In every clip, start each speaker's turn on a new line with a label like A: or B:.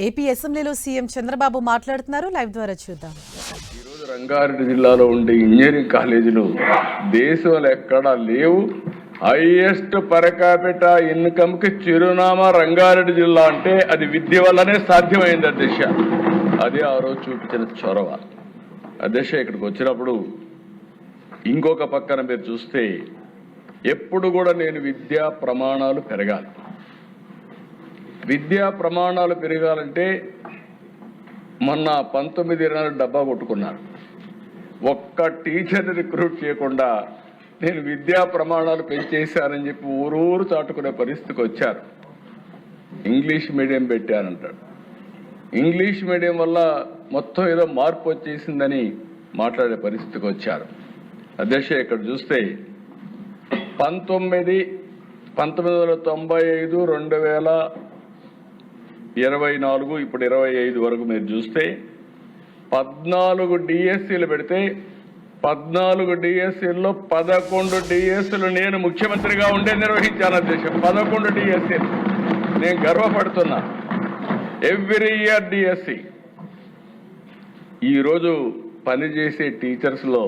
A: AP అసెంబ్లీలో CM Chandrababu మాట్లాడుతున్నారు. Live ద్వారా చూద్దాం.
B: ఈ రోజు రంగారెడ్డి జిల్లాలో ఉండే ఇంజనీరింగ్ కాలేజీలు దేశంలో ఎక్కడా లేవు. హైయెస్ట్ పర్ క్యాపిటా ఇన్కమ్ కి చిరునామా రంగారెడ్డి జిల్లా అంటే అది విద్య వల్లనే సాధ్యమైంది అధ్యక్ష. అది ఆ రోజు చూపించిన చొరవ. అధ్యక్ష ఇక్కడికి వచ్చినప్పుడు ఇంకొక పక్కన మీరు చూస్తే ఎప్పుడు కూడా నేను విద్యా ప్రమాణాలు పెరగాలి, విద్యా ప్రమాణాలు పెరగాలంటే మొన్న 19 డబ్బా కొట్టుకున్నారు. ఒక్క టీచర్ని రిక్రూట్ చేయకుండా నేను విద్యా ప్రమాణాలు పెంచేశానని చెప్పి ఊరూరు చాటుకునే పరిస్థితికి వచ్చారు. ఇంగ్లీష్ మీడియం పెట్టానంటాడు. ఇంగ్లీష్ మీడియం వల్ల మొత్తం ఏదో మార్పు వచ్చేసిందని మాట్లాడే పరిస్థితికి వచ్చారు. అధ్యక్ష ఇక్కడ చూస్తే 1995, 2024 ఇప్పుడు 25 వరకు మీరు చూస్తే 14 డిఎస్సీలు పెడితే 14 డిఎస్సీల్లో 11 డిఎస్సీలు నేను ముఖ్యమంత్రిగా ఉండే నిర్వహించాను అధ్యక్ష. 11 డిఎస్సీలు నేను గర్వపడుతున్నా. Every year DSC. ఈరోజు పనిచేసే టీచర్స్లో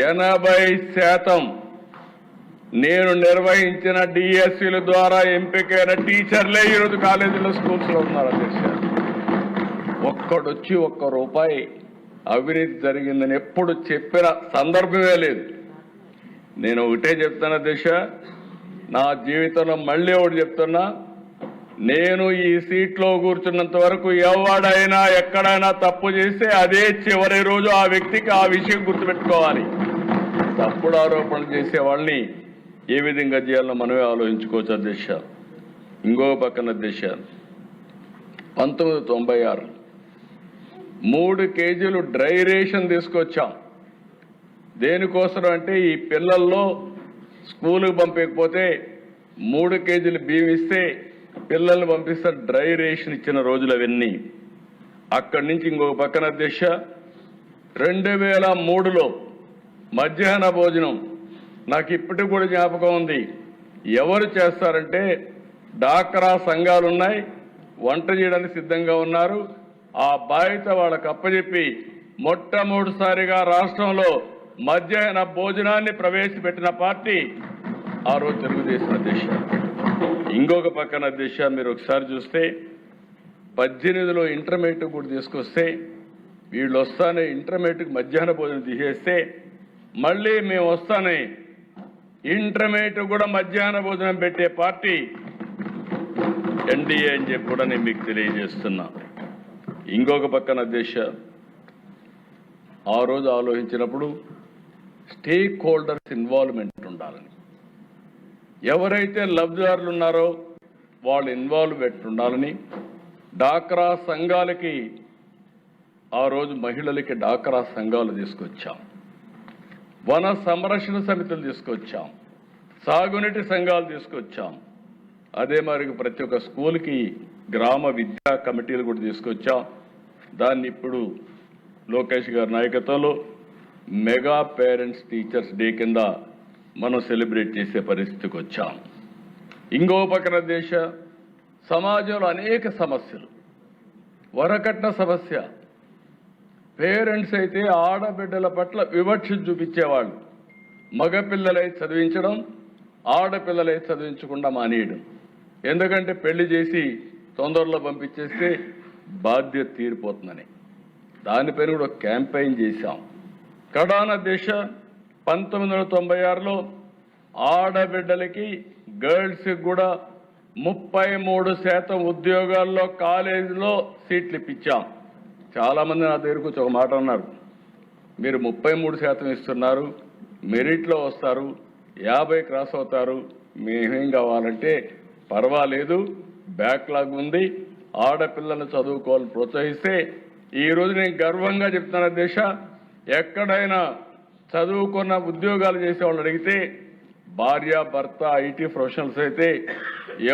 B: 80% నేను నిర్వహించిన డిఎస్సీల ద్వారా ఎంపికైన టీచర్లే ఈరోజు కాలేజీలో స్కూల్స్లో ఉన్నారు అధ్యక్ష. ఒక్కడొచ్చి ₹1 అవినీతి జరిగిందని ఎప్పుడు చెప్పిన సందర్భమే లేదు. నేను ఒకటే చెప్తాను అధ్యక్ష, నా జీవితంలో మళ్ళీ ఒకటి చెప్తున్నా, నేను ఈ సీట్లో కూర్చున్నంత వరకు ఎవడైనా ఎక్కడైనా తప్పు చేస్తే అదే చివరి రోజు ఆ వ్యక్తికి ఆ విషయం గుర్తుపెట్టుకోవాలి. తప్పుడు ఆరోపణలు చేసే వాళ్ళని ఏ విధంగా చేయాలో మనమే ఆలోచించుకోవచ్చు అధ్యక్ష. ఇంకో పక్కన అధ్యక్ష 1996 3 కేజీలు డ్రై రేషన్ తీసుకొచ్చాం. దేనికోసం అంటే ఈ పిల్లల్లో స్కూలుకు పంపకపోతే 3 కేజీలు బియ్యం ఇస్తే పిల్లల్ని పంపిస్తే డ్రై రేషన్ ఇచ్చిన రోజులు అవన్నీ. అక్కడి నుంచి ఇంకొక పక్కన అధ్యక్ష 2003లో మధ్యాహ్న భోజనం నాకు ఇప్పటికి కూడా జ్ఞాపకం ఉంది. ఎవరు చేస్తారంటే డాక్రా సంఘాలు ఉన్నాయి, వంట చేయడానికి సిద్ధంగా ఉన్నారు. ఆ బాధ్యత వాళ్ళకు అప్పచెప్పి మొట్టమొదటిసారిగా రాష్ట్రంలో మధ్యాహ్న భోజనాన్ని ప్రవేశపెట్టిన పార్టీ ఆ రోజు తెలుగుదేశం అధ్యక్ష. ఇంకొక పక్కన అధ్యక్ష మీరు ఒకసారి చూస్తే 18లో ఇంటర్మీడియట్ కూడా తీసుకొస్తే వీళ్ళు వస్తానే ఇంటర్మీడియట్కి మధ్యాహ్న భోజనం తీసేస్తే మళ్ళీ మేము వస్తానే ఇంటర్మీడియట్ కూడా మధ్యాహ్న భోజనం పెట్టే పార్టీ ఎన్డీఏ అని చెప్పి కూడా నేను మీకు తెలియజేస్తున్నా. ఇంకొక పక్కన అధ్యక్ష ఆ రోజు ఆలోచించినప్పుడు స్టేక్ హోల్డర్స్ ఇన్వాల్వ్మెంట్ ఉండాలని, ఎవరైతే లబ్ధిదారులు ఉన్నారో వాళ్ళు ఇన్వాల్వ్మెంట్ ఉండాలని డాక్రా సంఘాలకి ఆ రోజు మహిళలకి డాక్రా సంఘాలు తీసుకొచ్చాం, వన సంరక్షణ సమితులు తీసుకొచ్చాం, సాగునీటి సంఘాలు తీసుకొచ్చాం. అదే మరి ప్రతి ఒక్క స్కూల్కి గ్రామ విద్యా కమిటీలు కూడా తీసుకొచ్చాం. దాన్ని ఇప్పుడు లోకేష్ గారి నాయకత్వంలో మెగా పేరెంట్స్ టీచర్స్ డే కింద మనం సెలబ్రేట్ చేసే పరిస్థితికి వచ్చాం. ఇంకో పక్కన దేశ సమాజంలో అనేక సమస్యలు, వరకట్న సమస్య. పేరెంట్స్ అయితే ఆడబిడ్డల పట్ల వివక్ష చూపించేవాళ్ళు. మగపిల్లలై చదివించడం, ఆడపిల్లలై చదివించకుండా మానేయడం. ఎందుకంటే పెళ్లి చేసి తొందరలో పంపించేస్తే బాధ్యత తీరిపోతుందని దానిపైన కూడా క్యాంపెయిన్ చేశాం. కడాన దేశ 1996లో ఆడబిడ్డలకి గర్ల్స్కి కూడా 33% ఉద్యోగాల్లో కాలేజీలో సీట్లు ఇప్పించాం. చాలామంది నా దగ్గరకు వచ్చి ఒక మాట అన్నారు, మీరు 33% ఇస్తున్నారు, మెరిట్లో వస్తారు, 50 క్రాస్ అవుతారు, మేమేం కావాలంటే పర్వాలేదు, బ్యాక్లాగ్ ఉంది, ఆడపిల్లలను చదువుకోవాలని ప్రోత్సహిస్తే ఈరోజు నేను గర్వంగా చెప్తున్నా దేశ, ఎక్కడైనా చదువుకున్న ఉద్యోగాలు చేసే వాళ్ళు అడిగితే భార్య భర్త ఐటీ ప్రొఫెషనల్స్ అయితే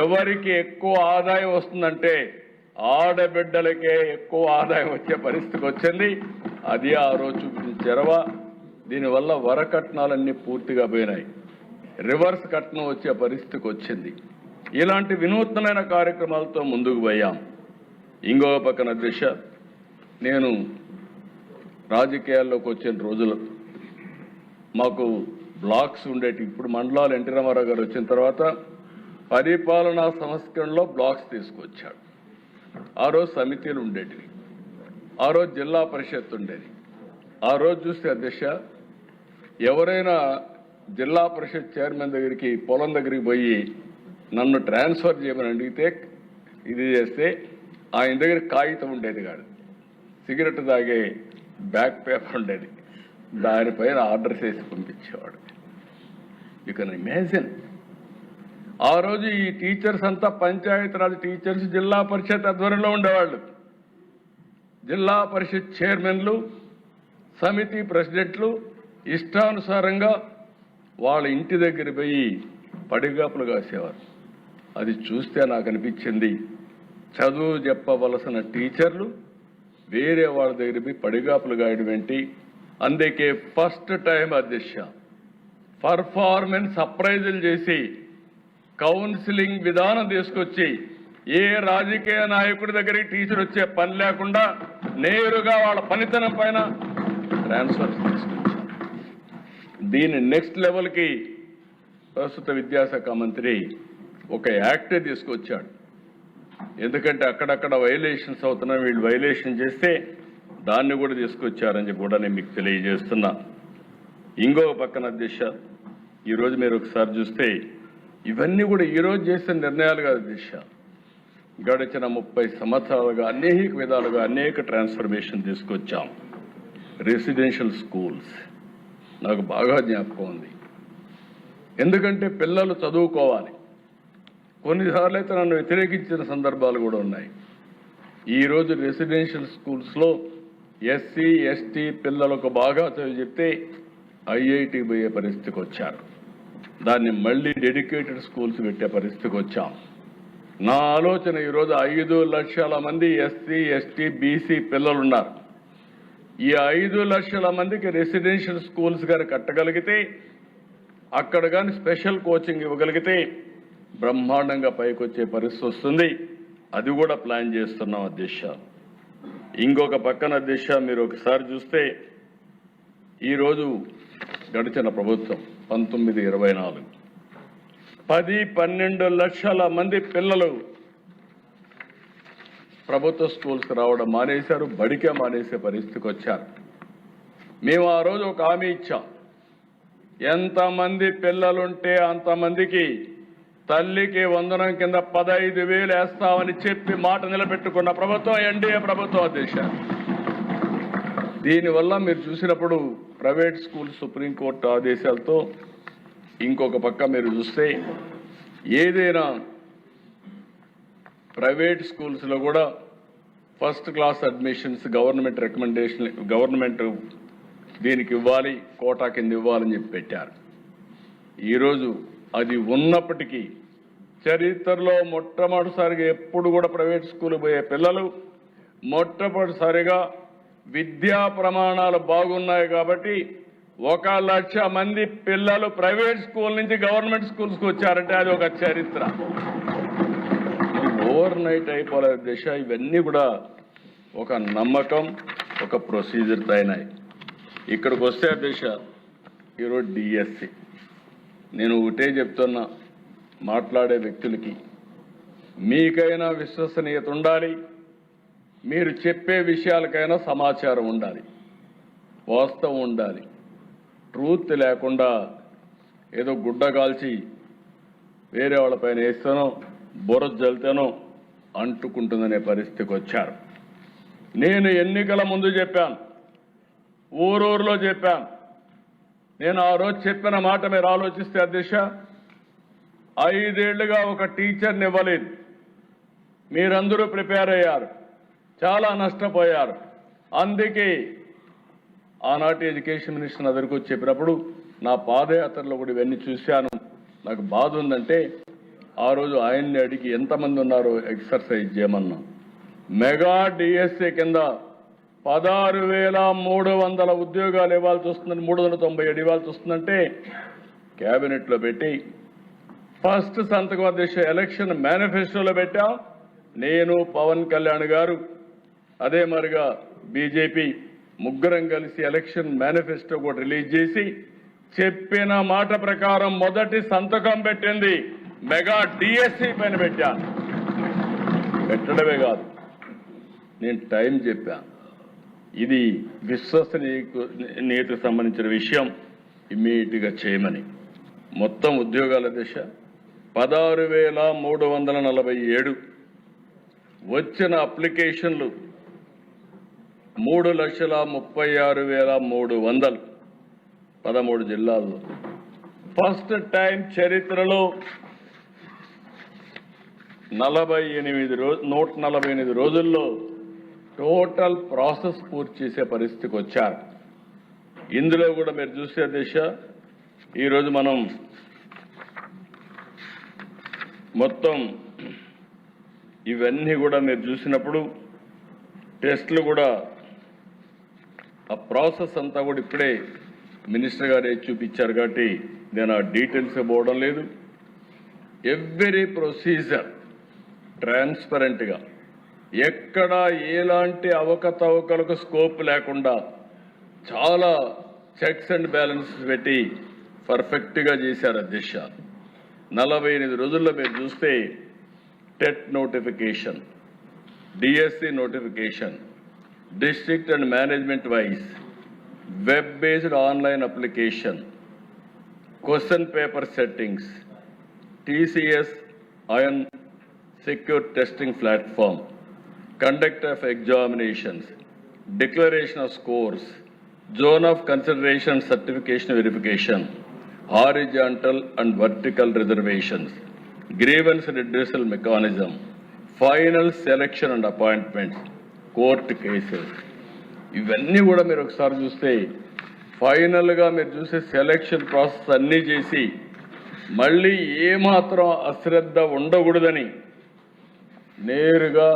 B: ఎవరికి ఎక్కువ ఆదాయం వస్తుందంటే ఆడబిడ్డలకే ఎక్కువ ఆదాయం వచ్చే పరిస్థితికి వచ్చింది. అది ఆ రోజు చూపించిన చెరవ. దీనివల్ల వరకట్నాలన్నీ పూర్తిగా పోయినాయి, రివర్స్ కట్నం వచ్చే పరిస్థితికి వచ్చింది. ఇలాంటి వినూత్నమైన కార్యక్రమాలతో ముందుకు పోయాం. ఇంకో పక్కన దిశ నేను రాజకీయాల్లోకి వచ్చిన రోజులు మాకు బ్లాక్స్ ఉండేవి. ఇప్పుడు మండలాలు ఎన్టీ రామారావు గారు వచ్చిన తర్వాత పరిపాలనా సంస్కరణలో బ్లాక్స్ తీసుకొచ్చాడు. ఆ రోజు సమితిలు ఉండేటివి, ఆ రోజు జిల్లా పరిషత్ ఉండేది. ఆ రోజు చూస్తే అధ్యక్ష ఎవరైనా జిల్లా పరిషత్ చైర్మన్ దగ్గరికి పొలం దగ్గరికి పోయి నన్ను ట్రాన్స్ఫర్ చేయమని అడిగితే ఇది చేస్తే ఆయన దగ్గర కాగితం ఉండేది కాదు, సిగరెట్ తాగే బ్యాక్ పేపర్ ఉండేది, దానిపైన ఆర్డర్ చేసి పంపించేవాడు. You can imagine. ఆ రోజు ఈ టీచర్స్ అంతా పంచాయతీరాజ్ టీచర్స్ జిల్లా పరిషత్ ఆధ్వర్యంలో ఉండేవాళ్ళు. జిల్లా పరిషత్ చైర్మన్లు, సమితి ప్రెసిడెంట్లు ఇష్టానుసారంగా వాళ్ళ ఇంటి దగ్గర పోయి పడిగాపులు కాసేవారు. అది చూస్తే నాకు అనిపించింది, చదువు చెప్పవలసిన టీచర్లు వేరే వాళ్ళ దగ్గర పోయి పడిగాపులు గాయడం ఏంటి? అందుకే ఫస్ట్ టైం అధ్యక్ష పర్ఫార్మెన్స్ అప్రైజల్ చేసి కౌన్సిలింగ్ విధానం తీసుకొచ్చి ఏ రాజకీయ నాయకుడి దగ్గరికి టీచర్ వచ్చే పని లేకుండా నేరుగా వాళ్ళ పనితనం పైన ట్రాన్స్ఫర్ తీసుకొచ్చారు. దీని నెక్స్ట్ లెవెల్కి ప్రస్తుత విద్యాశాఖ మంత్రి ఒక యాక్ట్ తీసుకొచ్చాడు. ఎందుకంటే అక్కడక్కడ వైలేషన్స్ అవుతున్నా, వీళ్ళు వైలేషన్ చేస్తే దాన్ని కూడా తీసుకొచ్చారని కూడా నేను మీకు తెలియజేస్తున్నా. ఇంకో పక్కన అధ్యక్ష ఈరోజు మీరు ఒకసారి చూస్తే ఇవన్నీ కూడా ఈరోజు చేసిన నిర్ణయాలు కాదు అధ్యక్ష. గడిచిన 30 సంవత్సరాలుగా అనేక విధాలుగా అనేక ట్రాన్స్ఫర్మేషన్ తీసుకొచ్చాం. రెసిడెన్షియల్ స్కూల్స్ నాకు బాగా జ్ఞాపకం ఉంది. ఎందుకంటే పిల్లలు చదువుకోవాలి. కొన్నిసార్లు అయితే నన్ను వ్యతిరేకించిన సందర్భాలు కూడా ఉన్నాయి. ఈరోజు రెసిడెన్షియల్ స్కూల్స్లో ఎస్సీ ఎస్టీ పిల్లలకు బాగా చదివి చెప్తే ఐఐటి పోయే పరిస్థితికి వచ్చారు. దాన్ని మళ్ళీ డెడికేటెడ్ స్కూల్స్ పెట్టే పరిస్థితికి వచ్చాం. నా ఆలోచన ఈరోజు 5 లక్షల మంది ఎస్సీ ఎస్టీ బీసీ పిల్లలు ఉన్నారు. ఈ 5 లక్షల మందికి రెసిడెన్షియల్ స్కూల్స్ గారు కట్టగలిగితే, అక్కడ కానీ స్పెషల్ కోచింగ్ ఇవ్వగలిగితే బ్రహ్మాండంగా పైకి వచ్చే పరిస్థితి వస్తుంది. అది కూడా ప్లాన్ చేస్తున్నాం అధ్యక్ష. ఇంకొక పక్కన అధ్యక్ష మీరు ఒకసారి చూస్తే ఈరోజు గడిచిన ప్రభుత్వం 19-24 10-12 లక్షల మంది పిల్లలు ప్రభుత్వ స్కూల్స్కి రావడం మానేశారు, బడికే మానేసే పరిస్థితికి వచ్చారు. మేము ఆ రోజు ఒక హామీ ఇచ్చాం, ఎంతమంది పిల్లలుంటే అంతమందికి తల్లికి వందనం కింద 15,000 వేస్తామని చెప్పి మాట నిలబెట్టుకున్న ప్రభుత్వం ఎన్డీఏ ప్రభుత్వం అధ్యక్ష. దీనివల్ల మీరు చూసినప్పుడు ప్రైవేట్ స్కూల్ సుప్రీంకోర్టు ఆదేశాలతో ఇంకొక పక్క మీరు చూస్తే ఏదైనా ప్రైవేట్ స్కూల్స్లో కూడా first class admissions government recommendation, government దీనికి ఇవ్వాలి, కోటా కింద ఇవ్వాలని చెప్పి పెట్టారు. ఈరోజు అది ఉన్నప్పటికీ చరిత్రలో మొట్టమొదటిసారిగా ఎప్పుడు కూడా ప్రైవేట్ స్కూల్ పోయే పిల్లలు మొట్టమొదటిసారిగా విద్యా ప్రమాణాలు బాగున్నాయి కాబట్టి 1 లక్ష మంది పిల్లలు ప్రైవేట్ స్కూల్ నుంచి గవర్నమెంట్ స్కూల్స్కి వచ్చారంటే అది ఒక చరిత్ర. ఇది ఓవర్ నైట్ అయిపోలేదు దిశ. ఇవన్నీ కూడా ఒక నమ్మకం, ఒక ప్రొసీజర్ అయినాయి. ఇక్కడికి వస్తే దిశ ఈరోజు డిఎస్సి నేను ఒకటే చెప్తున్నా, మాట్లాడే వ్యక్తులకి మీకైనా విశ్వసనీయత ఉండాలి, మీరు చెప్పే విషయాలకైనా సమాచారం ఉండాలి, వాస్తవం ఉండాలి. ట్రూత్ లేకుండా ఏదో గుడ్డ కాల్చి వేరే వాళ్ళపైన వేస్తానో బుర్ర జల్తానో అంటుకుంటుందనే పరిస్థితికి వచ్చారు. నేను ఎన్నికల ముందు చెప్పాను, ఊరూరులో చెప్పాను. నేను ఆ రోజు చెప్పిన మాట మీరు ఆలోచిస్తే అధ్యక్ష, 5 ఏళ్లుగా ఒక టీచర్ని ఇవ్వలేదు. మీరందరూ ప్రిపేర్ అయ్యారు, చాలా నష్టపోయారు. అందుకే ఆనాటి ఎడ్యుకేషన్ మినిస్టర్ నా దగ్గరకు వచ్చి చెప్పినప్పుడు నా పాదయాత్రలో కూడా ఇవన్నీ చూశాను. నాకు బాధ ఉందంటే ఆ రోజు ఆయన్ని అడిగి ఎంతమంది ఉన్నారో ఎక్సర్సైజ్ చేయమన్నా. మెగా డిఎస్ఏ కింద 16,300 ఉద్యోగాలు ఇవ్వాల్సి వస్తుందని, 397 ఇవ్వాల్సి వస్తుందంటే క్యాబినెట్లో పెట్టి ఫస్ట్ సంతకం అధ్యక్ష ఎలక్షన్ మేనిఫెస్టోలో పెట్టాం. నేను పవన్ కళ్యాణ్ గారు అదే మరిగా బీజేపీ ముగ్గురం కలిసి ఎలక్షన్ మేనిఫెస్టో కూడా రిలీజ్ చేసి చెప్పిన మాట ప్రకారం మొదటి సంతకం పెట్టింది మెగా డిఎస్సి పైన పెట్టాను. పెట్టడమే కాదు, నేను టైం చెప్పాను. ఇది విశ్వసనీయతకు సంబంధించిన విషయం, ఇమ్మీడియట్గా చేయమని. మొత్తం ఉద్యోగాల దిశ 16,347, వచ్చిన అప్లికేషన్లు 3,36,300, 13 జిల్లాల్లో. ఫస్ట్ టైం చరిత్రలో 148 రోజుల్లో టోటల్ ప్రాసెస్ పూర్తి చేసే పరిస్థితికి వచ్చారు. ఇందులో కూడా మీరు చూసే దిశ, ఈరోజు మనం మొత్తం ఇవన్నీ కూడా మీరు చూసినప్పుడు టెస్టులు కూడా ఆ ప్రాసెస్ అంతా కూడా ఇప్పుడే మినిస్టర్ గారే చూపించారు కాబట్టి నేను ఆ డీటెయిల్స్ పోవడం లేదు. ఎవ్రీ ప్రొసీజర్ ట్రాన్స్పరెంట్గా, ఎక్కడ ఎలాంటి అవకతవకలకు స్కోప్ లేకుండా చాలా చెక్స్ అండ్ బ్యాలెన్సెస్ పెట్టి పర్ఫెక్ట్గా చేశారు అధ్యక్ష. 48 రోజుల్లో మీరు చూస్తే TET notification, DSC notification, district and management wise web based online application, question paper settings, TCS iON secure testing platform, conduct of examinations, declaration of scores, zone of consideration certification verification, horizontal and vertical reservations, grievance redressal mechanism, final selection and appointments, court cases. ఇవన్నీ కూడా మీరు ఒకసారి చూస్తే ఫైనల్గా మీరు చూసే selection process అన్నీ చేసి మళ్ళీ ఏమాత్రం అశ్రద్ధ ఉండకూడదని నేరుగా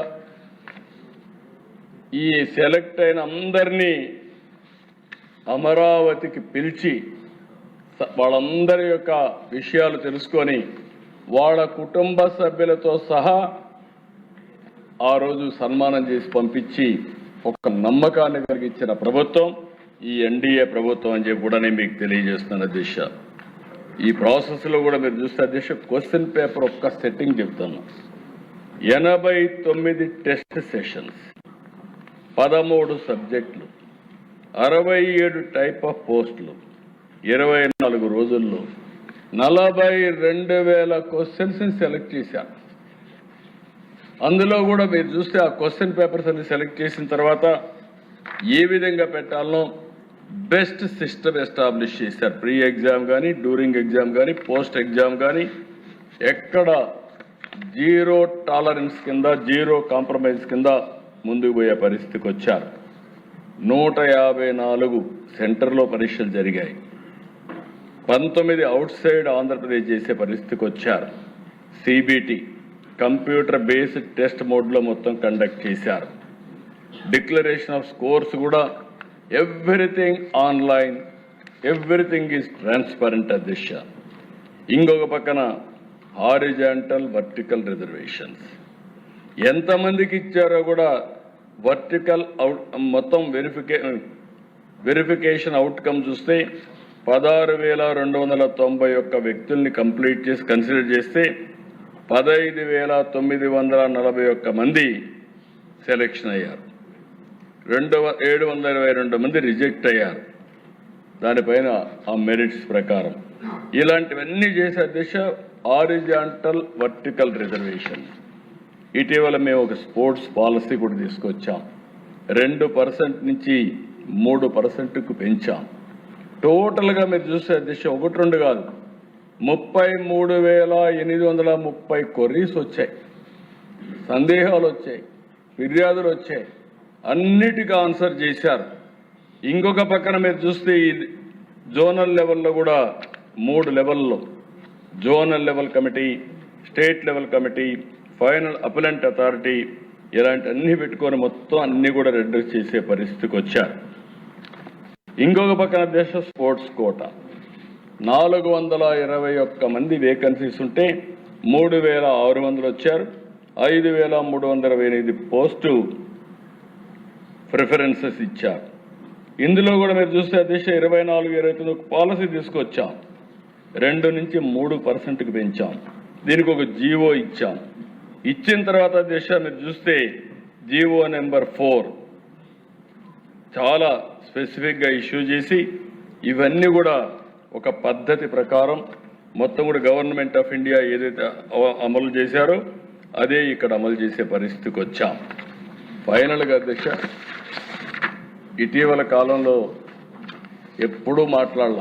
B: ఈ సెలెక్ట్ అయిన అందరినీ అమరావతికి పిలిచి వాళ్ళందరి యొక్క విషయాలు తెలుసుకొని వాళ్ళ కుటుంబ సభ్యులతో సహా ఆ రోజు సన్మానం చేసి పంపించి ఒక నమ్మకాన్ని కలిగించిన ప్రభుత్వం ఈ ఎన్డీఏ ప్రభుత్వం అని చెప్పి కూడా నేను మీకు తెలియజేస్తున్నాను అధ్యక్ష. ఈ ప్రాసెస్లో కూడా మీరు చూస్తే అధ్యక్ష, క్వశ్చన్ పేపర్ ఒక్క సెట్టింగ్ చెప్తాను. 89 టెస్ట్ సెషన్స్, 13 సబ్జెక్టులు, 67 టైప్ ఆఫ్ పోస్టులు, 24 రోజుల్లో 42,000 క్వశ్చన్స్ సెలెక్ట్ చేశాను. అందులో కూడా మీరు చూస్తే ఆ క్వశ్చన్ పేపర్స్ అన్ని సెలెక్ట్ చేసిన తర్వాత ఏ విధంగా పెట్టాలనో బెస్ట్ సిస్టమ్ ఎస్టాబ్లిష్ చేశారు. ప్రీ ఎగ్జామ్ కానీ, డ్యూరింగ్ ఎగ్జామ్ కానీ, పోస్ట్ ఎగ్జామ్ కానీ ఎక్కడ జీరో టాలరెన్స్ కింద, జీరో కాంప్రమైజ్ కింద ముందుకు పోయే పరిస్థితికి వచ్చారు. 154 సెంటర్లో పరీక్షలు జరిగాయి. 19 అవుట్ సైడ్ ఆంధ్రప్రదేశ్ చేసే పరిస్థితికి వచ్చారు. సిబిటి కంప్యూటర్ బేస్డ్ టెస్ట్ మోడ్లో మొత్తం కండక్ట్ చేశారు. డిక్లరేషన్ ఆఫ్ స్కోర్స్ కూడా everything online, everything is transparent అధ్యక్ష. ఇంకొక పక్కన హారిజాంటల్ వర్టికల్ రిజర్వేషన్స్ ఎంతమందికి ఇచ్చారో కూడా వర్టికల్ మొత్తం వెరిఫికేషన్ అవుట్కమ్ చూస్తే 16,291 వ్యక్తుల్ని కంప్లీట్ చేసి కన్సిడర్ చేస్తే 15,941 మంది సెలెక్షన్ అయ్యారు. 722 మంది రిజెక్ట్ అయ్యారు. దానిపైన ఆ మెరిట్స్ ప్రకారం ఇలాంటివన్నీ చేసే దిశ హారిజాంటల్ వర్టికల్ రిజర్వేషన్. ఇటీవల మేము ఒక స్పోర్ట్స్ పాలసీ కూడా తీసుకొచ్చాం. 2% నుంచి 3%కు పెంచాం. టోటల్గా మీరు చూసే దిశ 1-2 కాదు, 33,830 క్వరీస్ వచ్చాయి, సందేహాలు వచ్చాయి, ఫిర్యాదులు వచ్చాయి, అన్నిటికీ ఆన్సర్ చేశారు. ఇంకొక పక్కన మీరు చూస్తే ఈ జోనల్ లెవెల్లో కూడా 3 లెవెల్లో zonal level committee, state level committee, final appellant authority ఇలాంటి అన్ని పెట్టుకొని మొత్తం అన్ని కూడా రెడ్యూస్ చేసే పరిస్థితికి వచ్చారు. ఇంకొక పక్కన దేశ స్పోర్ట్స్ కోటా 421 మంది వేకెన్సీస్ ఉంటే 3,600 వచ్చారు. 5,328 పోస్టు ప్రిఫరెన్సెస్ ఇచ్చారు. ఇందులో కూడా మీరు చూస్తే అధ్యక్ష 24-29 పాలసీ తీసుకొచ్చాం. 2 నుంచి 3% పెంచాం. దీనికి ఒక జీవో ఇచ్చాం. ఇచ్చిన తర్వాత అధ్యక్ష మీరు చూస్తే జీవో నెంబర్ 4 చాలా స్పెసిఫిక్గా ఇష్యూ చేసి ఇవన్నీ కూడా ఒక పద్ధతి ప్రకారం మొత్తం కూడా గవర్నమెంట్ ఆఫ్ ఇండియా ఏదైతే అమలు చేశారో అదే ఇక్కడ అమలు చేసే పరిస్థితికి వచ్చాం. ఫైనల్గా అధ్యక్ష ఇటీవల కాలంలో ఎప్పుడూ మాట్లాడాల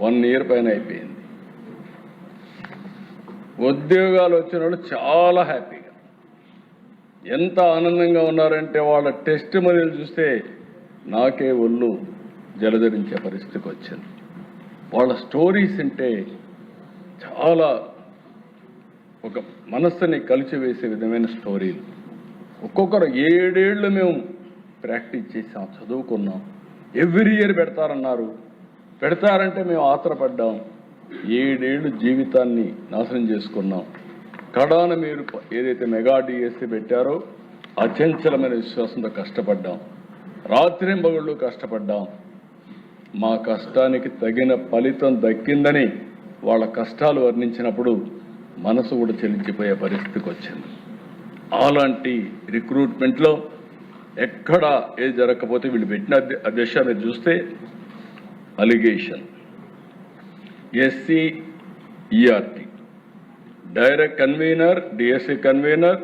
B: 1 ఇయర్ పైన అయిపోయింది. ఉద్యోగాలు వచ్చిన వాళ్ళు చాలా హ్యాపీగా ఎంత ఆనందంగా ఉన్నారంటే వాళ్ళ టెస్ట్ మనీలు చూస్తే నాకే ఒళ్ళు జలధరించే పరిస్థితికి వచ్చింది. వాళ్ళ స్టోరీస్ అంటే చాలా ఒక మనస్సుని కలిచివేసే విధమైన స్టోరీలు. ఒక్కొక్కరు 7 ఏళ్ళు మేము ప్రాక్టీస్ చేసాం, చదువుకున్నాం. ఎవ్రీ ఇయర్ పెడతారన్నారు. పెడతారంటే మేము ఆత్రపడ్డాం. 7 ఏళ్ళు జీవితాన్ని నాశనం చేసుకున్నాం. కడాన మీరు ఏదైతే మెగా డిఎస్సి పెట్టారో అచంచలమైన విశ్వాసంతో కష్టపడ్డాం. రాత్రింబగళ్ళు కష్టపడ్డాం. మా కష్టానికి తగిన ఫలితం దక్కిందని వాళ్ళ కష్టాలు వర్ణించినప్పుడు మనసు కూడా చెల్లించిపోయే పరిస్థితికి వచ్చింది. అలాంటి రిక్రూట్మెంట్లో ఎక్కడ ఏది జరగకపోతే వీళ్ళు పెట్టిన అధ్యక్ష మీరు చూస్తే allegation SCERT direct convener, DSC convener,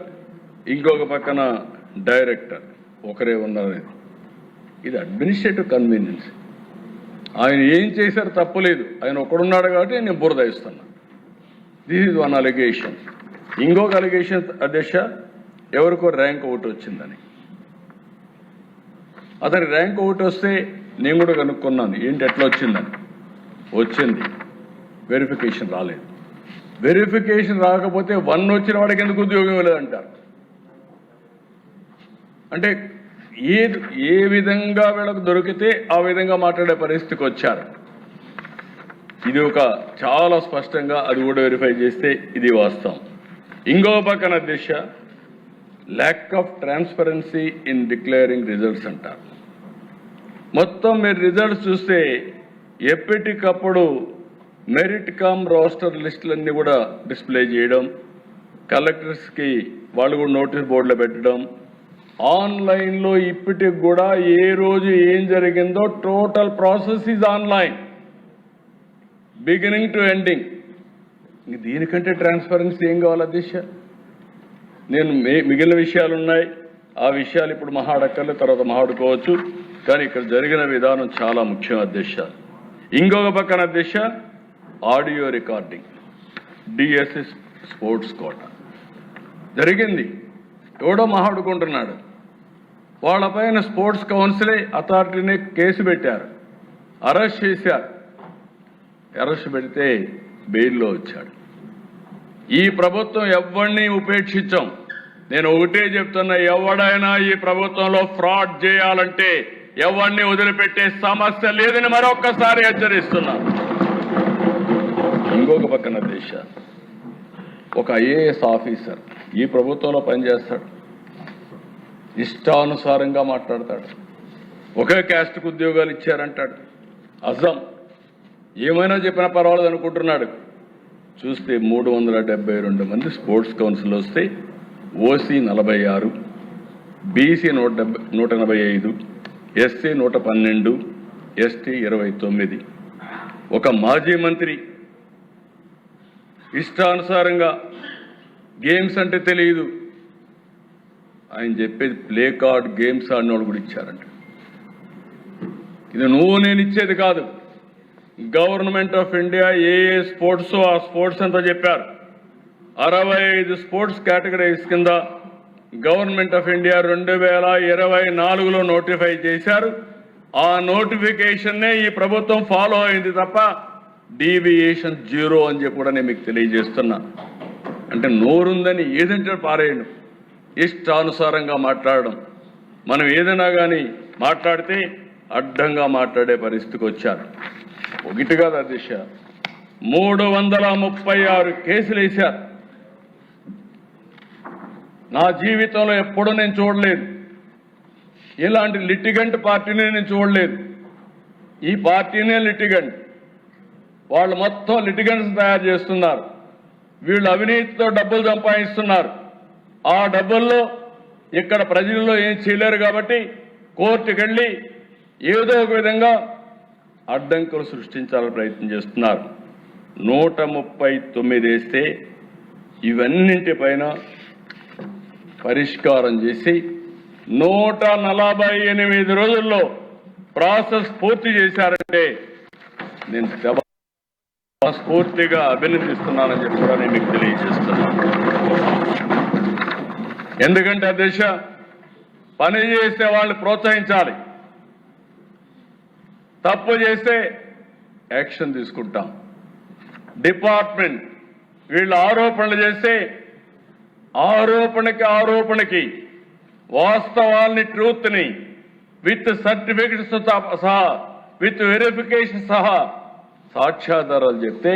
B: ఇంకొక పక్కన డైరెక్టర్ ఒకరే ఉన్నారు. ఇది అడ్మినిస్ట్రేటివ్ కన్వీనియన్స్. ఆయన ఏం చేశారు తప్పులేదు, ఆయన ఒకడున్నాడు కాబట్టి నేను బురద ఇస్తున్నా. This is one allegation. ఇంకొక అలిగేషన్ అధ్యక్ష ఎవరికో ర్యాంక్ ఒకటి వచ్చిందని. అతని ర్యాంక్ ఒకటి వస్తే నేను కూడా కనుక్కున్నాను ఏంటి ఎట్లా వచ్చిందని. వచ్చింది, వెరిఫికేషన్ రాలేదు. వెరిఫికేషన్ రాకపోతే 1 వచ్చిన వాడికి ఎందుకు ఉద్యోగం లేదంటారు. అంటే ఏ విధంగా వీళ్ళకు దొరికితే ఆ విధంగా మాట్లాడే పరిస్థితికి వచ్చారు. ఇది ఒక చాలా స్పష్టంగా అది కూడా వెరిఫై చేస్తే ఇది వాస్తవం. ఇంకో పక్కన దిశ lack of transparency in declaring results అంటారు. మొత్తం మీరు రిజల్ట్స్ చూస్తే ఎప్పటికప్పుడు మెరిట్ కమ్ రోస్టర్ లిస్టులన్నీ కూడా డిస్ప్లే చేయడం, కలెక్టర్స్కి వాళ్ళు కూడా నోటీస్ బోర్డులో పెట్టడం, ఆన్లైన్లో ఇప్పటికి కూడా ఏ రోజు ఏం జరిగిందో total process is online beginning to ending. దీనికంటే ట్రాన్స్పరెన్సీ ఏం కావాలి అధ్యక్ష? నేను మిగిలిన విషయాలు ఉన్నాయి, ఆ విషయాలు ఇప్పుడు మహాడక్కర్లే, తర్వాత మహాడుకోవచ్చు. కానీ ఇక్కడ జరిగిన విధానం చాలా ముఖ్యం అధ్యక్ష. ఇంకొక పక్కన అధ్యక్ష audio recording, DSC sports quota జరిగింది. ఎవడో మహాడుకుంటున్నాడు, వాళ్ళపైన స్పోర్ట్స్ కౌన్సిలే అథారిటీని కేసు పెట్టారు, అరెస్ట్ చేశారు. అరెస్ట్ పెడితే బెయిల్లో వచ్చాడు. ఈ ప్రభుత్వం ఎవరిని ఉపేక్షించాం. నేను ఒకటే చెప్తున్నా, ఎవడైనా ఈ ప్రభుత్వంలో ఫ్రాడ్ చేయాలంటే ఎవరిని వదిలిపెట్టే సమస్య లేదని మరొక్కసారి హెచ్చరిస్తున్నా. ఇంకొక పక్కన దేశ ఒక IAS ఆఫీసర్ ఈ ప్రభుత్వంలో పనిచేస్తాడు, ఇష్టానుసారంగా మాట్లాడతాడు. ఒకే క్యాస్ట్కు ఉద్యోగాలు ఇచ్చారంటాడు. అజం ఏమైనా చెప్పినా పర్వాలేదు అనుకుంటున్నాడు. చూస్తే 372 మంది స్పోర్ట్స్ కౌన్సిల్ వస్తే ఓసీ 46, బీసీ 185, ఎస్సీ 112, ఎస్టీ 29. ఒక మాజీ మంత్రి ఇష్టానుసారంగా గేమ్స్ అంటే తెలియదు, ఆయన చెప్పేది ప్లే కార్డ్ గేమ్స్ ఆడినోడు కూడా ఇచ్చారంట. ఇది నువ్వు నేను ఇచ్చేది కాదు. Government of India A sports ఆ స్పోర్ట్స్ అంతా చెప్పారు. 65 స్పోర్ట్స్ కేటగిరీస్ కింద గవర్నమెంట్ ఆఫ్ ఇండియా 2024లో నోటిఫై చేశారు. ఆ నోటిఫికేషన్నే ఈ ప్రభుత్వం ఫాలో అయింది తప్ప డీవియేషన్ 0 అని చెప్పి కూడా నేను మీకు తెలియజేస్తున్నా. అంటే నోరుందని ఏదంటే పారేయడం, ఇష్టానుసారంగా మాట్లాడడం. మనం ఏదైనా కానీ మాట్లాడితే అడ్డంగా మాట్లాడే పరిస్థితికి వచ్చారు. ఒకటి కాదు అధ్యక్ష, 336 కేసులు వేశారు. నా జీవితంలో ఎప్పుడూ నేను చూడలేదు. ఇలాంటి లిటిగెంట్ పార్టీని నేను చూడలేదు. ఈ పార్టీనే లిటిగెంట్. వాళ్ళు మొత్తం లిటిగెంట్స్ తయారు చేస్తున్నారు. వీళ్ళు అవినీతితో డబ్బులు సంపాదిస్తున్నారు. ఆ డబ్బుల్లో ఇక్కడ ప్రజల్లో ఏం చేయలేరు కాబట్టి కోర్టుకు వెళ్ళి ఏదో ఒక విధంగా అడ్డంకులు సృష్టించాలని ప్రయత్నం చేస్తున్నారు. 139 వేస్తే ఇవన్నింటిపైన పరిష్కారం చేసి 148 రోజుల్లో ప్రాసెస్ పూర్తి చేశారంటే నేను స్ఫూర్తిగా అభినందిస్తున్నానని చెప్పి కూడా నేను మీకు తెలియజేస్తున్నాను. ఎందుకంటే అధ్యక్ష, పని చేసే వాళ్ళని ప్రోత్సహించాలి. తప్పు చేస్తే యాక్షన్ తీసుకుంటాం. డిపార్ట్మెంట్ వీళ్ళు ఆరోపణలు చేస్తే ఆరోపణకి వాస్తవాల్ని, ట్రూత్ని విత్ సర్టిఫికెట్స్ సహా, విత్ వెరిఫికేషన్ సహా సాక్ష్యాధారాలు చెప్తే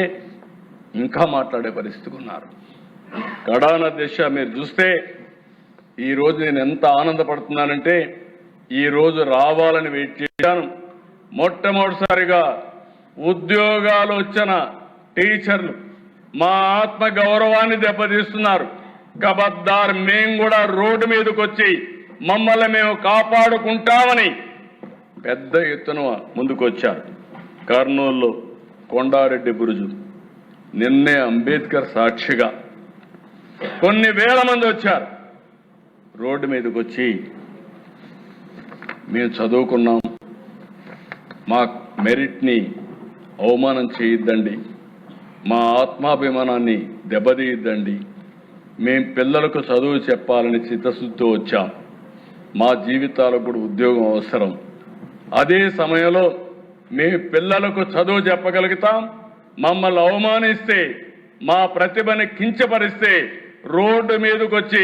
B: ఇంకా మాట్లాడే పరిస్థితికి ఉన్నారు. కడాన దిశ మీరు చూస్తే ఈరోజు నేను ఎంత ఆనందపడుతున్నానంటే, ఈరోజు రావాలని వెయిట్ చేశాను. మొట్టమొదటిసారిగా ఉద్యోగాలు వచ్చిన టీచర్లు మా ఆత్మ గౌరవాన్ని దెబ్బతీస్తున్నారు. కబద్దార్, మేము కూడా రోడ్డు మీదకి వచ్చి మమ్మల్ని మేము కాపాడుకుంటామని పెద్ద ఎత్తున ముందుకొచ్చారు. కర్నూలులో కొండారెడ్డి బురుజు, నిన్నే అంబేద్కర్ సాక్షిగా కొన్ని వేల మంది వచ్చారు. రోడ్డు మీదకి వచ్చి మేము చదువుకున్నాం, మా మెరిట్ని అవమానం చేయొద్దండి, మా ఆత్మాభిమానాన్ని దెబ్బతీయద్దండి, మేం పిల్లలకు చదువు చెప్పాలని చిత్తశుద్ధితో వచ్చాం, మా జీవితాలకు కూడా ఉద్యోగం అవసరం. అదే సమయంలో మేము పిల్లలకు చదువు చెప్పగలుగుతాం, మమ్మల్ని అవమానిస్తే, మా ప్రతిభని కించపరిస్తే రోడ్డు మీదకి వచ్చి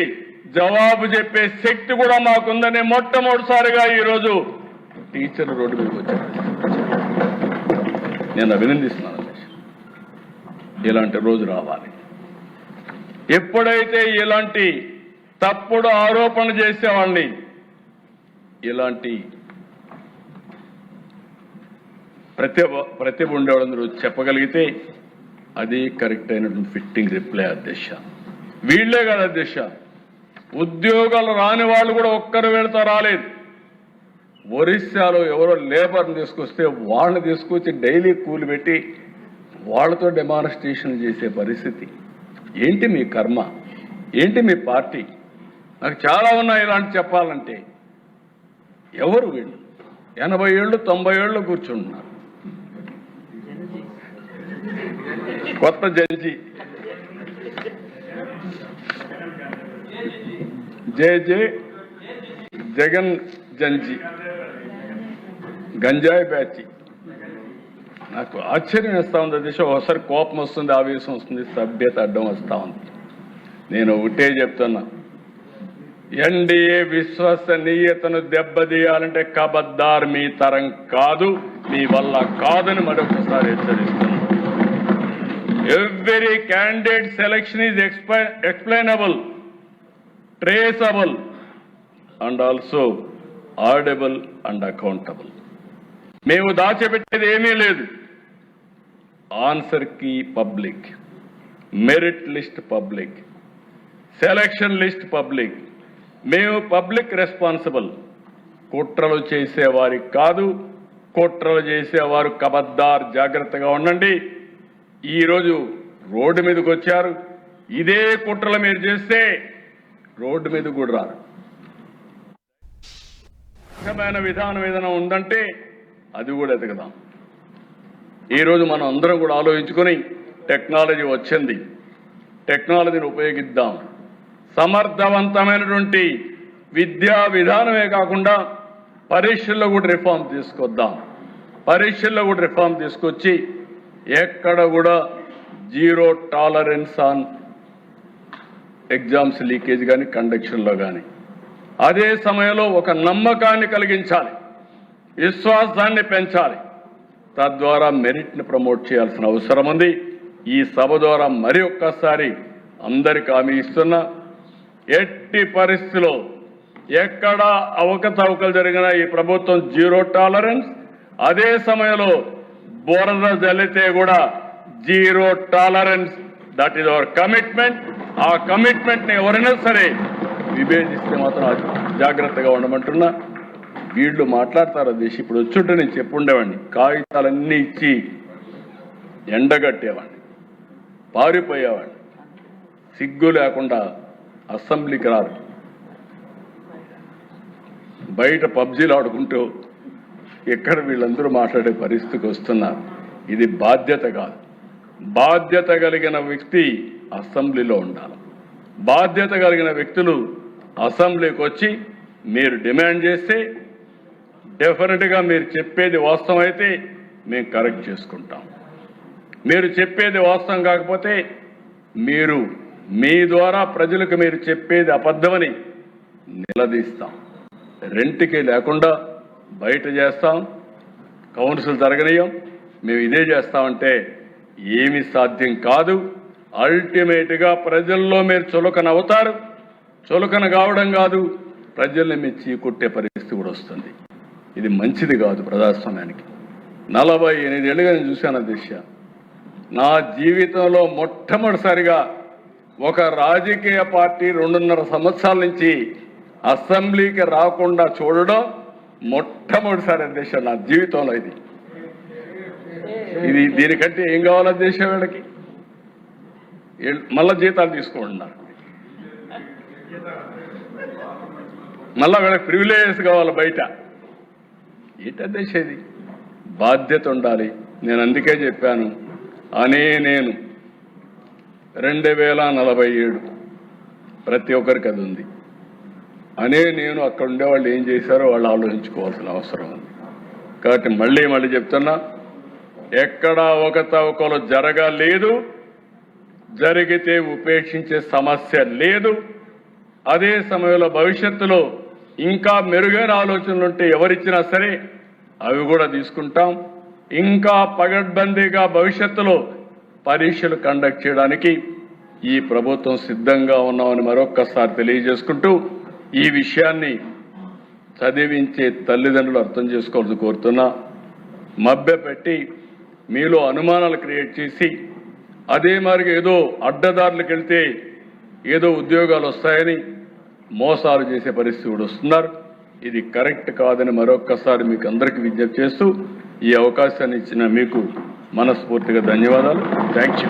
B: జవాబు చెప్పే శక్తి కూడా మాకుందని మొట్టమొదటిసారిగా ఈరోజు టీచర్లు రోడ్డు మీదకి వచ్చారు. నేను అభినందిస్తున్నాను. ఇలాంటి రోజు రావాలి. ఎప్పుడైతే ఇలాంటి తప్పుడు ఆరోపణ చేసేవాళ్ళని, ఇలాంటి ప్రతిభ ఉండేవాళ్ళందరూ చెప్పగలిగితే అది కరెక్ట్ అయినటువంటి ఫిట్టింగ్ రిప్లై అధ్యక్ష. వీళ్లే కదా అధ్యక్ష, ఉద్యోగాలు రాని వాళ్ళు కూడా ఒక్కరు వెళ్తా రాలేదు. ఒరిస్సాలో ఎవరో లేబర్ని తీసుకొస్తే వాళ్ళని తీసుకొచ్చి డైలీ కూలి పెట్టి వాళ్ళతో డెమాన్స్ట్రేషన్ చేసే పరిస్థితి. ఏంటి మీ కర్మ? ఏంటి మీ పార్టీ? నాకు చాలా ఉన్నాయి ఇలాంటి చెప్పాలంటే. ఎవరు వీళ్ళు? 80 ఏళ్ళు 90 ఏళ్ళు కూర్చుంటున్నారు. కొత్త జడ్జి జగన్ జంజి గంజాయి బ్యాచ్. నాకు ఆశ్చర్యం వేస్తా ఉంది దిశ. ఒకసారి కోపం వస్తుంది, ఆవేశం వస్తుంది, సభ్యత అడ్డం వస్తా ఉంది. నేను ఒకటే చెప్తున్నా, ఎన్డీఏ విశ్వసనీయతను దెబ్బతీయాలంటే కబద్దార్ మీ తరం కాదు, మీ వల్ల కాదని మరొకసారి హెచ్చరిస్తున్నాను. Every candidate selection is explainable, traceable and also audible and accountable. మేము దాచిపెట్టేది ఏమీ లేదు. Answer key public, merit list public, selection list public. మేము పబ్లిక్ రెస్పాన్సిబుల్. కుట్రలు చేసేవారికి కాదు, కుట్రలు చేసేవారు కబద్దార్, జాగ్రత్తగా ఉండండి. ఈరోజు రోడ్డు మీదకి వచ్చారు. ఇదే కుట్రలు మీరు చేస్తే రోడ్డు మీద కూడా రారు. విధానం ఏదైనా ఉందంటే అది కూడా ఎతకదాం. ఈరోజు మనం అందరం కూడా ఆలోచించుకొని, టెక్నాలజీ వచ్చింది, టెక్నాలజీని ఉపయోగిద్దాం. సమర్థవంతమైనటువంటి విద్యా విధానమే కాకుండా పరీక్షల్లో కూడా రిఫార్మ్ తీసుకొద్దాం. పరీక్షల్లో కూడా రిఫార్మ్ తీసుకొచ్చి ఎక్కడ కూడా zero tolerance on exams leakage కానీ కండక్షన్లో కానీ. అదే సమయంలో ఒక నమ్మకాన్ని కలిగించాలి, విశ్వాసాన్ని పెంచాలి. తద్వారా మెరిట్ని ప్రమోట్ చేయాల్సిన అవసరం ఉంది. ఈ సభ ద్వారా మరి ఒక్కసారి అందరికి హామీ ఇస్తున్నా, ఎట్టి పరిస్థితిలో ఎక్కడ అవకతవకలు జరిగినా ఈ ప్రభుత్వం జీరో టాలరెన్స్. అదే సమయంలో బురద జల్లితే కూడా zero tolerance. That is our commitment. ఆ కమిట్మెంట్ ని ఎవరైనా సరే విభేదిస్తే మాత్రం జాగ్రత్తగా ఉండమంటున్నా. వీళ్ళు మాట్లాడతారు అధ్యక్ష. ఇప్పుడు వచ్చుంటే నేను చెప్పుండేవాడిని. కాగితాలన్నీ ఇచ్చి ఎండగట్టేవాడిని, పారిపోయేవాడిని. సిగ్గు లేకుండా అసెంబ్లీకి రారు, బయట పబ్జీలు ఆడుకుంటూ ఎక్కడ వీళ్ళందరూ మాట్లాడే పరిస్థితికి వస్తున్నారు. ఇది బాధ్యత కాదు. బాధ్యత కలిగిన వ్యక్తి అసెంబ్లీలో ఉండాలి. బాధ్యత కలిగిన వ్యక్తులు అసెంబ్లీకి వచ్చి మీరు డిమాండ్ చేస్తే డెఫినెట్గా మీరు చెప్పేది వాస్తవం అయితే మేము కరెక్ట్ చేసుకుంటాం. మీరు చెప్పేది వాస్తవం కాకపోతే మీరు మీ ద్వారా ప్రజలకు మీరు చెప్పేది అబద్ధమని నిలదీస్తాం. రెంట్కి లేకుండా బయట చేస్తాం, కౌన్సిల్ జరగనీయం, మేము ఇదే చేస్తామంటే ఏమి సాధ్యం కాదు. అల్టిమేట్గా ప్రజల్లో మీరు చులకన అవుతారు. చులకన కావడం కాదు, ప్రజల్ని మెచ్చి కొట్టే పరిస్థితి కూడా వస్తుంది. ఇది మంచిది కాదు ప్రజాస్వామ్యానికి. 48 ఏళ్ళుగా నేను చూశాను దిశ. నా జీవితంలో మొట్టమొదటిసారిగా ఒక రాజకీయ పార్టీ 2.5 సంవత్సరాల నుంచి అసెంబ్లీకి రాకుండా చూడడం మొట్టమొదటిసారి దిశ నా జీవితంలో. ఇది దీనికంటే ఏం కావాలో దేశం వీళ్ళకి? మళ్ళా జీతాలు తీసుకుంటున్నారు, మళ్ళా వీళ్ళకి ప్రివిలేజెస్ కావాలి బయట. ఏంటదేశం? ఇది బాధ్యత ఉండాలి. నేను అందుకే చెప్పాను, నేను 2047 ప్రతి ఒక్కరికి అది ఉంది. నేను అక్కడ ఉండేవాళ్ళు ఏం చేశారో వాళ్ళు ఆలోచించుకోవాల్సిన అవసరం ఉంది. కాబట్టి మళ్ళీ చెప్తున్నా, ఎక్కడా అవకతవకలు జరగలేదు, జరిగితే ఉపేక్షించే సమస్య లేదు. అదే సమయంలో భవిష్యత్తులో ఇంకా మెరుగైన ఆలోచనలు ఉంటే ఎవరిచ్చినా సరే అవి కూడా తీసుకుంటాం. ఇంకా పగడ్బందీగా భవిష్యత్తులో పరీక్షలు కండక్ట్ చేయడానికి ఈ ప్రభుత్వం సిద్ధంగా ఉన్నామని మరొక్కసారి తెలియజేసుకుంటూ, ఈ విషయాన్ని చదివించే తల్లిదండ్రులు అర్థం చేసుకోవాల్సి కోరుతున్నా. మభ్యపెట్టి మీలో అనుమానాలు క్రియేట్ చేసి అదే మరి ఏదో అడ్డదారులకు వెళ్తే ఏదో ఉద్యోగాలు వస్తాయని మోసాలు చేసే పరిస్థితి కూడా వస్తున్నారు. ఇది కరెక్ట్ కాదని మరొక్కసారి మీకు అందరికీ విజ్ఞప్తి చేస్తూ ఈ అవకాశాన్ని ఇచ్చిన మీకు మనస్ఫూర్తిగా ధన్యవాదాలు. Thank you.